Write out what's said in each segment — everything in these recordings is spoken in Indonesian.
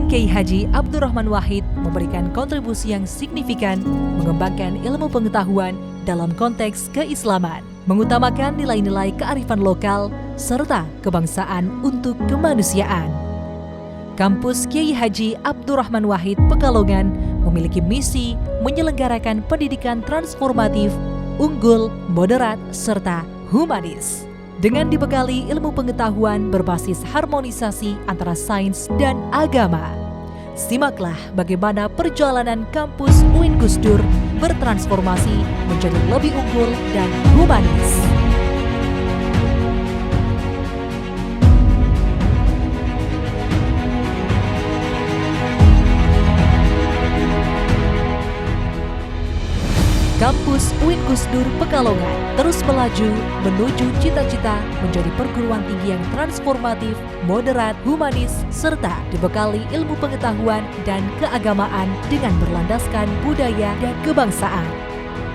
Kiai Haji Abdurrahman Wahid memberikan kontribusi yang signifikan mengembangkan ilmu pengetahuan dalam konteks keislaman, mengutamakan nilai-nilai kearifan lokal serta kebangsaan untuk kemanusiaan. Kampus Kiai Haji Abdurrahman Wahid Pekalongan memiliki misi menyelenggarakan pendidikan transformatif, unggul, moderat, serta humanis. Dengan dibekali ilmu pengetahuan berbasis harmonisasi antara sains dan agama. Simaklah bagaimana perjalanan kampus UIN Gus Dur bertransformasi menjadi lebih unggul dan humanis. Kampus UIN Gus Dur Pekalongan terus melaju menuju cita-cita menjadi perguruan tinggi yang transformatif, moderat, humanis, serta dibekali ilmu pengetahuan dan keagamaan dengan berlandaskan budaya dan kebangsaan.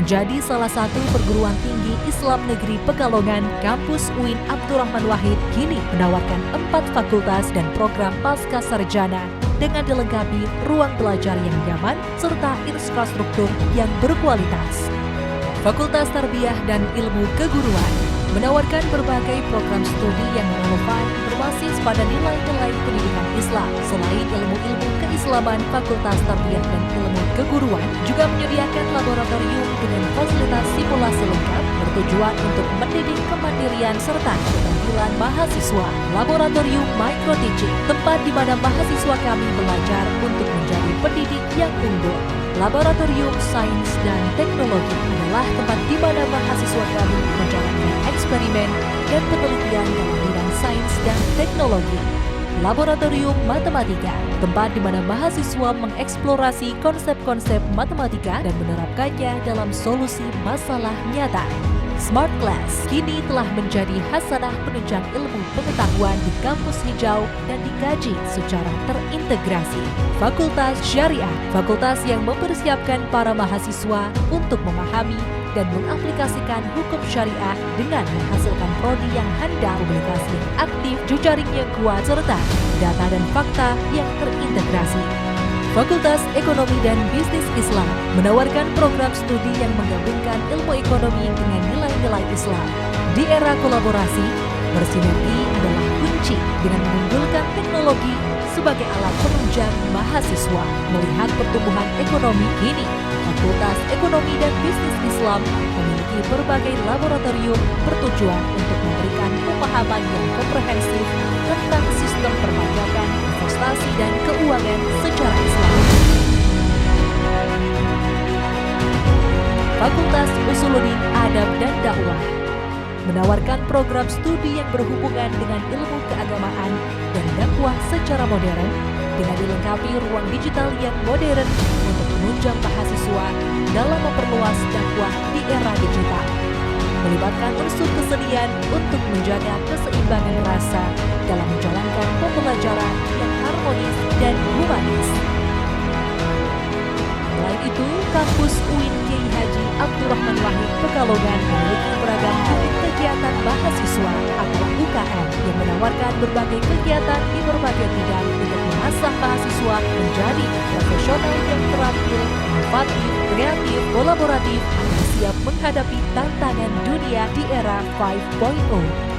Menjadi salah satu perguruan tinggi Islam Negeri Pekalongan, Kampus UIN Abdurrahman Wahid kini menawarkan 4 fakultas dan program pasca sarjana dengan dilengkapi ruang belajar yang nyaman serta infrastruktur yang berkualitas. Fakultas Tarbiyah dan Ilmu Keguruan menawarkan berbagai program studi yang relevan berbasis pada nilai-nilai pendidikan Islam. Selain ilmu-ilmu keislaman, Fakultas Tarbiyah dan Ilmu Keguruan juga menyediakan laboratorium dengan fasilitas simulasi lengkap bertujuan untuk mendidik kemandirian serta keterampilan mahasiswa. Laboratorium Micro Teaching, tempat di mana mahasiswa kami belajar untuk menjadi pendidik yang unggul. Laboratorium Sains dan Teknologi adalah tempat di mana mahasiswa kami menjalankan eksperimen dan penelitian dalam bidang sains dan teknologi. Laboratorium Matematika, tempat di mana mahasiswa mengeksplorasi konsep-konsep matematika dan menerapkannya dalam solusi masalah nyata. Smart Class kini telah menjadi hasanah penunjang ilmu pengetahuan di kampus hijau dan dikaji secara terintegrasi. Fakultas Syariah, fakultas yang mempersiapkan para mahasiswa untuk memahami dan mengaplikasikan hukum syariah dengan menghasilkan prodi yang handal, komunikasi yang aktif, jejaring yang kuat, serta data dan fakta yang terintegrasi. Fakultas Ekonomi dan Bisnis Islam menawarkan program studi yang menggabungkan ilmu ekonomi dengan nilai-nilai Islam. Di era kolaborasi, bersinergi adalah kunci dengan mengunggulkan teknologi sebagai alat penunjang mahasiswa. Melihat pertumbuhan ekonomi kini, Fakultas Ekonomi dan Bisnis Islam memiliki berbagai laboratorium bertujuan untuk memberikan pemahaman yang komprehensif tentang sistem perpajakan, investasi, dan keuangan secara Islam. Fakultas Usuluddin Adab dan Dakwah menawarkan program studi yang berhubungan dengan ilmu keagamaan dan dakwah secara modern dengan dilengkapi ruang digital yang modern untuk menunjang mahasiswa dalam memperluas dakwah di era digital. Melibatkan unsur kesenian untuk menjaga keseimbangan rasa dalam menjalankan pembelajaran yang harmonis dan humanis. Selain itu, kampus UIN Kiai Haji Abdurrahman Wahid Pekalongan memiliki beragam unit kegiatan mahasiswa atau UKM yang menawarkan berbagai kegiatan di berbagai bidang untuk mengasah mahasiswa menjadi profesional yang terampil, inovatif, kreatif, kolaboratif, agar siap menghadapi tantangan dunia di era 5.0.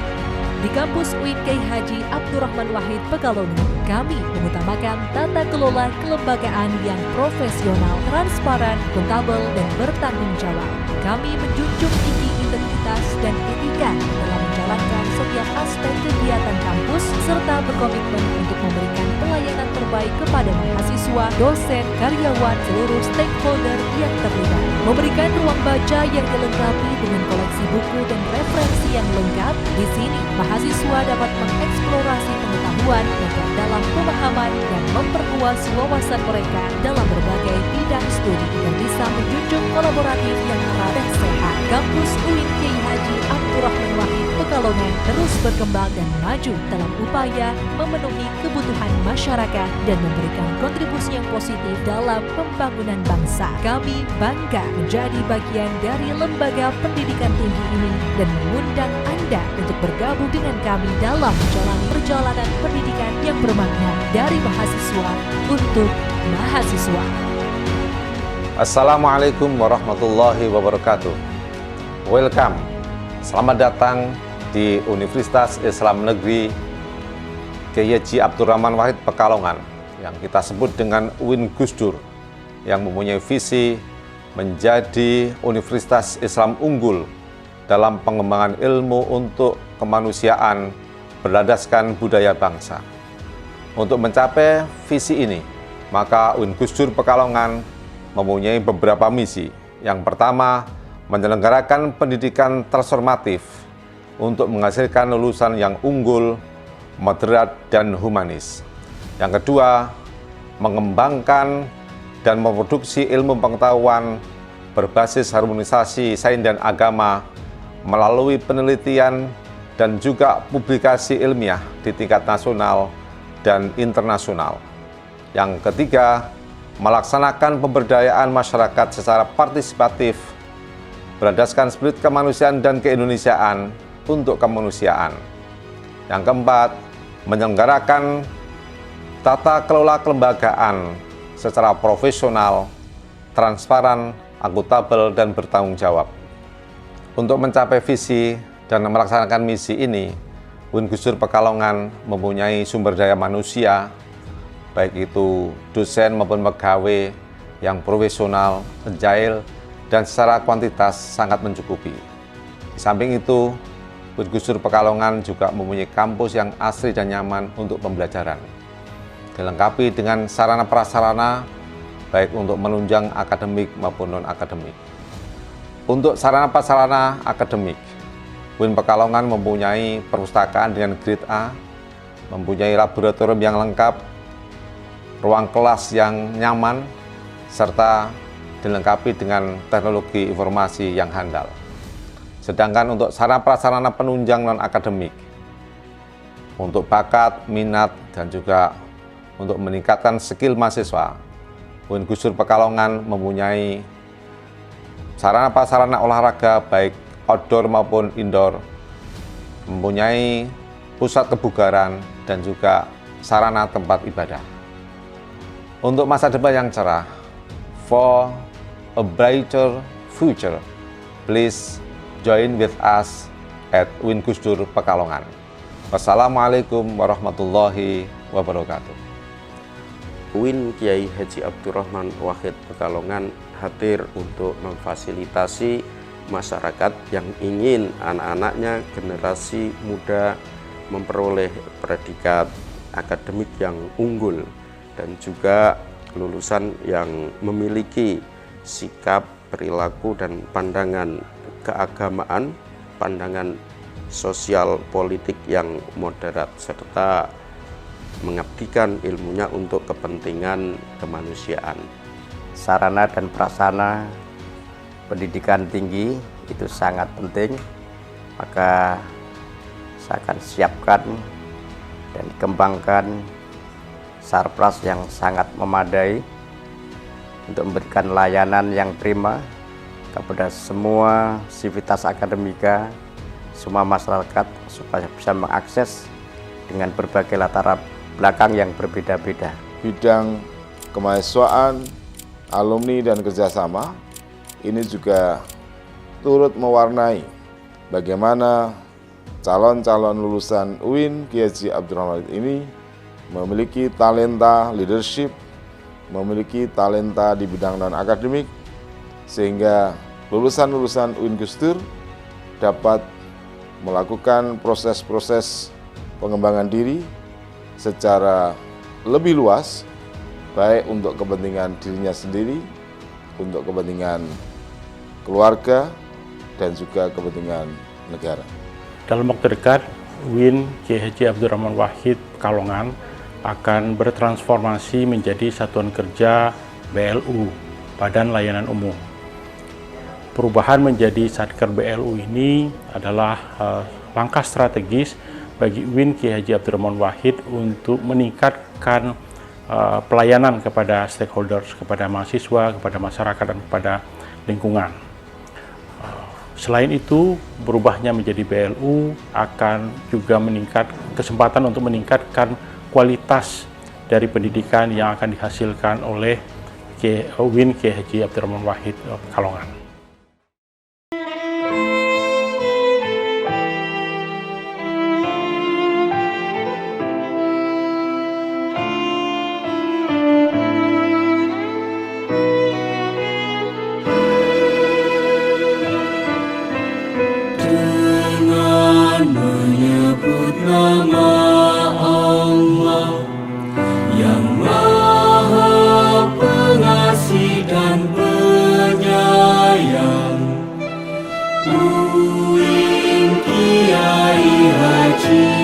Di kampus UIN Kiai Haji Abdurrahman Wahid Pekalongan, kami mengutamakan tata kelola kelembagaan yang profesional, transparan, akuntabel, dan bertanggung jawab. Kami menjunjung tinggi integritas dan etika dalam menjalankan setiap aspek kegiatan kampus, serta berkomitmen untuk memberikan pelayanan terbaik kepada mahasiswa, dosen, karyawan, seluruh stakeholder yang terlibat. Memberikan ruang baca yang dilengkapi dengan koleksi buku dan referensi yang lengkap. Di sini, mahasiswa dapat mengeksplorasi pengetahuan dalam pemahaman dan memperluas wawasan mereka dalam berbagai bidang studi dan bisa menjunjung kolaboratif yang erat dan sehat. Kampus UIN Kiai Haji Abdurrahman Wahid Pekalongan Pekalongan terus berkembang dan maju dalam upaya memenuhi kebutuhan masyarakat dan memberikan kontribusi yang positif dalam pembangunan bangsa. Kami bangga menjadi bagian dari lembaga pendidikan tinggi ini dan mengundang Anda untuk bergabung dengan kami dalam menjalani perjalanan pendidikan yang bermakna dari mahasiswa untuk mahasiswa. Assalamualaikum warahmatullahi wabarakatuh. Welcome, selamat datang di Universitas Islam Negeri Kiai Haji Abdurrahman Wahid Pekalongan yang kita sebut dengan UIN Gus Dur, yang mempunyai visi menjadi universitas Islam unggul dalam pengembangan ilmu untuk kemanusiaan berlandaskan budaya bangsa. Untuk mencapai visi ini, maka UIN Gus Dur Pekalongan mempunyai beberapa misi. Yang pertama, menyelenggarakan pendidikan transformatif untuk menghasilkan lulusan yang unggul, moderat, dan humanis. Yang kedua, mengembangkan dan memproduksi ilmu pengetahuan berbasis harmonisasi sains dan agama melalui penelitian dan juga publikasi ilmiah di tingkat nasional dan internasional. Yang ketiga, melaksanakan pemberdayaan masyarakat secara partisipatif berlandaskan spirit kemanusiaan dan keindonesiaan untuk kemanusiaan. Yang keempat, menyelenggarakan tata kelola kelembagaan secara profesional, transparan, akuntabel, dan bertanggung jawab. Untuk mencapai visi dan melaksanakan misi ini, UIN Gus Dur Pekalongan mempunyai sumber daya manusia, baik itu dosen maupun pegawai yang profesional, agile, dan secara kuantitas sangat mencukupi. Di samping itu, UIN Gus Dur Pekalongan juga mempunyai kampus yang asri dan nyaman untuk pembelajaran, dilengkapi dengan sarana prasarana baik untuk menunjang akademik maupun non-akademik. Untuk sarana prasarana akademik, UIN Pekalongan mempunyai perpustakaan dengan grade A, mempunyai laboratorium yang lengkap, ruang kelas yang nyaman, serta dilengkapi dengan teknologi informasi yang handal. Sedangkan untuk sarana prasarana penunjang non-akademik, untuk bakat, minat, dan juga untuk meningkatkan skill mahasiswa, UIN Gus Dur Pekalongan mempunyai sarana prasarana olahraga baik outdoor maupun indoor, mempunyai pusat kebugaran, dan juga sarana tempat ibadah. Untuk masa depan yang cerah, for a brighter future, please join with us at UIN Gus Dur Pekalongan. Wassalamualaikum warahmatullahi wabarakatuh. UIN Kiai Haji Abdurrahman Wahid Pekalongan hadir untuk memfasilitasi masyarakat yang ingin anak-anaknya generasi muda memperoleh predikat akademik yang unggul dan juga lulusan yang memiliki sikap, perilaku, dan pandangan keagamaan, pandangan sosial politik yang moderat, serta mengabdikan ilmunya untuk kepentingan kemanusiaan. Sarana dan prasarana pendidikan tinggi itu sangat penting, maka saya akan siapkan dan kembangkan sarpras yang sangat memadai untuk memberikan layanan yang prima kepada semua sivitas akademika, semua masyarakat supaya bisa mengakses dengan berbagai latar belakang yang berbeda-beda. Bidang kemahasiswaan, alumni, dan kerjasama ini juga turut mewarnai bagaimana calon-calon lulusan UIN Kiai Haji Abdurrahman ini memiliki talenta leadership, memiliki talenta di bidang non-akademik, sehingga lulusan-lulusan UIN Gus Dur dapat melakukan proses-proses pengembangan diri secara lebih luas, baik untuk kepentingan dirinya sendiri, untuk kepentingan keluarga, dan juga kepentingan negara. Dalam waktu dekat, UIN Kiai Haji Abdurrahman Wahid Pekalongan akan bertransformasi menjadi satuan kerja BLU, Badan Layanan Umum. perubahan menjadi Satker BLU ini adalah langkah strategis bagi UIN Kiai Haji Abdurrahman Wahid untuk meningkatkan pelayanan kepada stakeholders, kepada mahasiswa, kepada masyarakat, dan kepada lingkungan. Selain itu, berubahnya menjadi BLU akan juga kesempatan untuk meningkatkan kualitas dari pendidikan yang akan dihasilkan oleh UIN Kiai Haji Abdurrahman Wahid Pekalongan. Menyebut nama Allah yang Maha Pengasih dan Penyayang, UIN Kiai Haji